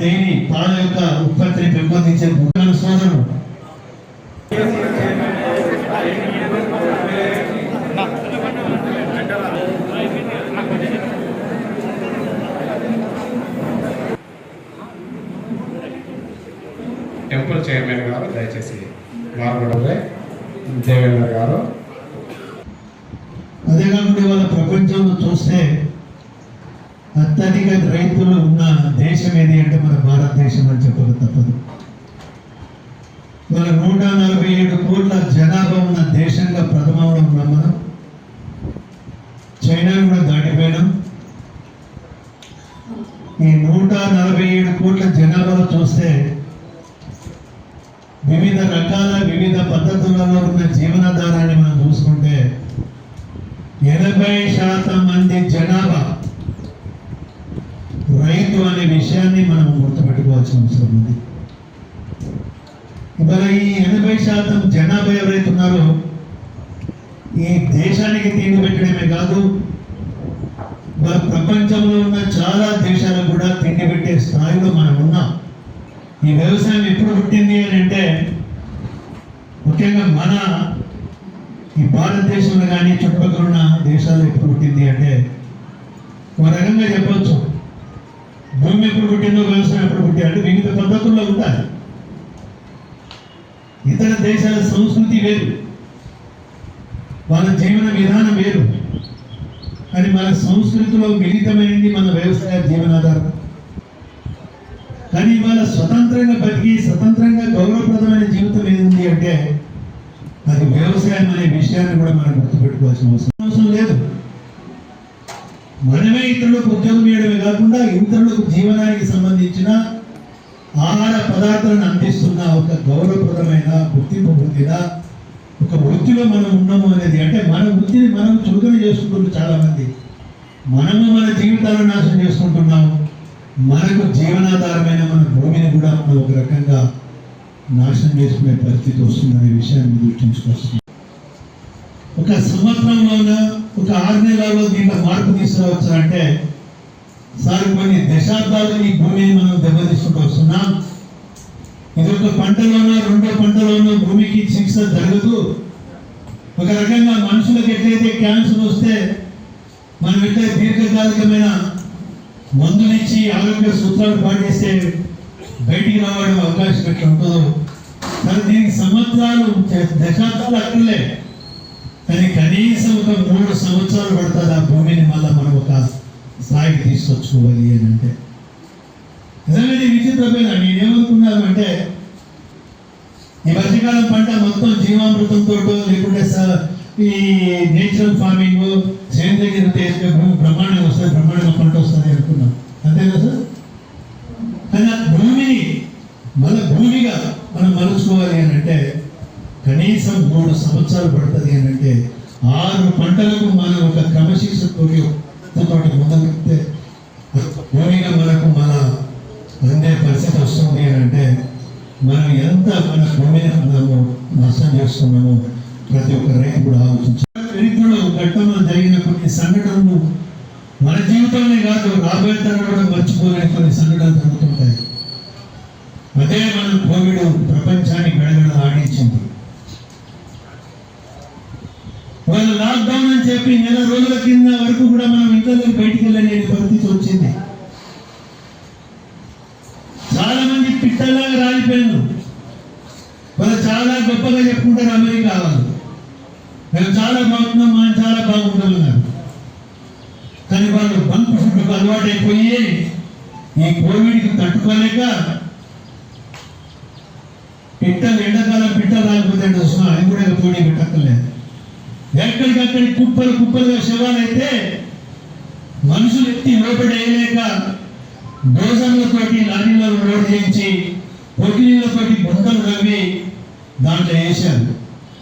Dairy పాల యొక్క ఉత్పత్తిని పెంపొందించే సోదరుడు టెంపుల్ చైర్మన్ గారు దయచేసి మార్గొడవే దేవేంద్ర గారు. అదే కాకుండా ఇవాళ ప్రపంచంలో చూస్తే అత్యధిక రైతులు ఉన్న దేశం ఏది అంటే మన భారతదేశం అని చెప్పక తప్పదు. మన 147 కోట్ల జనాభా ఉన్న దేశంగా ప్రథమంలో ఉన్నాం మనం. చైనా కూడా దాటిపోయినాం. ఈ 147 కోట్ల జనాభాలో చూస్తే వివిధ రకాల వివిధ పద్ధతులలో ఉన్న జీవనాధారాన్ని మనం చూసుకుంటే 80% మంది జనాభా రైతు అనే విషయాన్ని మనం గుర్తుపెట్టుకోవాల్సిన అవసరం ఉంది. ఇవాళ ఈ 80% జనాభా ఎవరైతే ఉన్నారో ఈ దేశానికి తిండి పెట్టడమే కాదు, ప్రపంచంలో ఉన్న చాలా దేశాలకు కూడా తిండి పెట్టే స్థాయిలో మనం ఉన్నాం. ఈ వ్యవసాయం ఎప్పుడు పుట్టింది అని అంటే ముఖ్యంగా మన ఈ భారతదేశంలో కానీ చుట్టుపక్కల ఉన్న దేశాల్లో ఎప్పుడు పుట్టింది అంటే ఒక రకంగా చెప్పవచ్చు. భూమి ఎప్పుడు పుట్టిందో వ్యవసాయం ఎప్పుడు పుట్టింది అంటే వివిధ పద్ధతుల్లో ఉంటాయి. ఇతర దేశాల సంస్కృతి వేరు, వాళ్ళ జీవన విధానం వేరు. కానీ మన సంస్కృతిలో మిళితమైనది మన వ్యవసాయ జీవనాధారం. కానీ ఇవాళ స్వతంత్రంగా బతికి స్వతంత్రంగా గౌరవప్రదమైన జీవితం ఏది అంటే అది వ్యవసాయం అనే విషయాన్ని కూడా మనం గుర్తుపెట్టుకోవాల్సిన అవసరం లేదు. మనమే ఇతరులకు ఉద్యోగం చేయడమే కాకుండా ఇతరులకు జీవనానికి సంబంధించిన ఆహార పదార్థాలను అందిస్తున్న ఒక గౌరవప్రదమైన గుర్తింపు పొందిన ఒక వృత్తిలో మనం ఉన్నాము అనేది. అంటే మన వృత్తిని మనం చురుకున చేసుకుంటున్నాం. చాలామంది మనము మన జీవితాలను నాశనం చేసుకుంటున్నాము. మనకు జీవనాధారమైన మన భూమిని కూడా మనం ఒక రకంగా నాశనం చేసుకునే పరిస్థితి వస్తుందనే విషయాన్ని గుర్తుంచుకోవచ్చు. ఒక సంవత్సరంలోన ఒక 6 నెలల్లో దీంట్లో మార్పు తీసుకురావచ్చు అంటే సార్ కొన్ని దశాబ్దాలు ఈ భూమిని మనం దెబ్బతీసుకుంటూ వస్తున్నాం. ఇది ఒక పంటలోనో 2వ పంటలోనో భూమికి చికిత్స జరగదు. ఒక రకంగా మనుషులకు ఎట్లయితే క్యాన్సర్ వస్తే మనం ఎట్లయితే దీర్ఘకాలికమైన మందులిచ్చి ఆరోగ్య సూత్రాలు పాటిస్తే బయటికి రావడం అవకాశం ఎట్లా ఉంటుందో కానీ దీనికి సంవత్సరాలు దశాబ్దాలు అక్కర్లే. కానీ కనీసం ఒక 3 సంవత్సరాలు పడుతుంది ఆ భూమిని మళ్ళీ మనం ఒక స్థాయికి తీసుకొచ్చుకోవాలి అని అంటే. నిజంగా ఇది విచిత్రమైన నేనేమనుకున్నాను అంటే ఈ వర్షకాలం పంట మొత్తం జీవామృతంతో లేకుంటే ఈ నేచురల్ ఫార్మింగ్ సేంద్రీయ చేస్తే భూమి బ్రహ్మాండంగా వస్తుంది, బ్రహ్మాండంగా పంట వస్తుంది అనుకున్నాం. అంతే కదా సార్? కానీ ఆ భూమిని మన భూమిగా మనం మలుచుకోవాలి అని అంటే కనీసం 3 సంవత్సరాలు పడుతుంది అని అంటే 6 పంటలకు మనం ఒక క్రమశిక్షణతోటి ముందుకెళ్తే భూమిగా మనకు మన అందే పరిస్థితి వస్తుంది అని అంటే మనం ఎంత మన భూమిని మనము నష్టం చేస్తున్నామో ప్రతి ఒక్క రైతు కూడా ఆలోచించాలి. చరిత్రలో ఘట్టంలో జరిగిన కొన్ని సంఘటనలు మన జీవితంలో కాదు రాబోయే తరం కూడా మర్చిపోలేని కొన్ని సంఘటనలు జరుగుతుంటాయి. అదే మనం కోవిడ్ ప్రపంచాన్ని గడగడ ఆడించింది. వాళ్ళు లాక్డౌన్ అని చెప్పి 1 నెల రోజుల కింద వరకు కూడా మనం ఇంట్లో బయటికి వెళ్ళలేని పరిస్థితి వచ్చింది. చాలా మంది పిట్టలాగా రాలిపోయారు. వాళ్ళు చాలా గొప్పగా చెప్పుకుంటారు అమెరికా వాళ్ళు, మేము చాలా బాగున్నాం, మనం చాలా బాగుంటున్నారు. కానీ వాళ్ళు బంక్ ఫుడ్కు అలవాటైపోయి ఈ కోవిడ్కి తట్టుకోలేక పిట్టలు ఎండాకాలం పిట్టలు రాలిపోతే వస్తున్నాం. అది కూడా తోడి పెట్టక్కర్లేదు. ఎక్కడికక్కడి కుప్పలుగా శవాలైతే మనుషులు ఎత్తి లోపడేయలేక డోజర్లతోటి లారీలలో లోడ్ చేయించి పొట్టి నీళ్ళతోటి గుంటలు రవ్వి దాంట్లో వేశారు.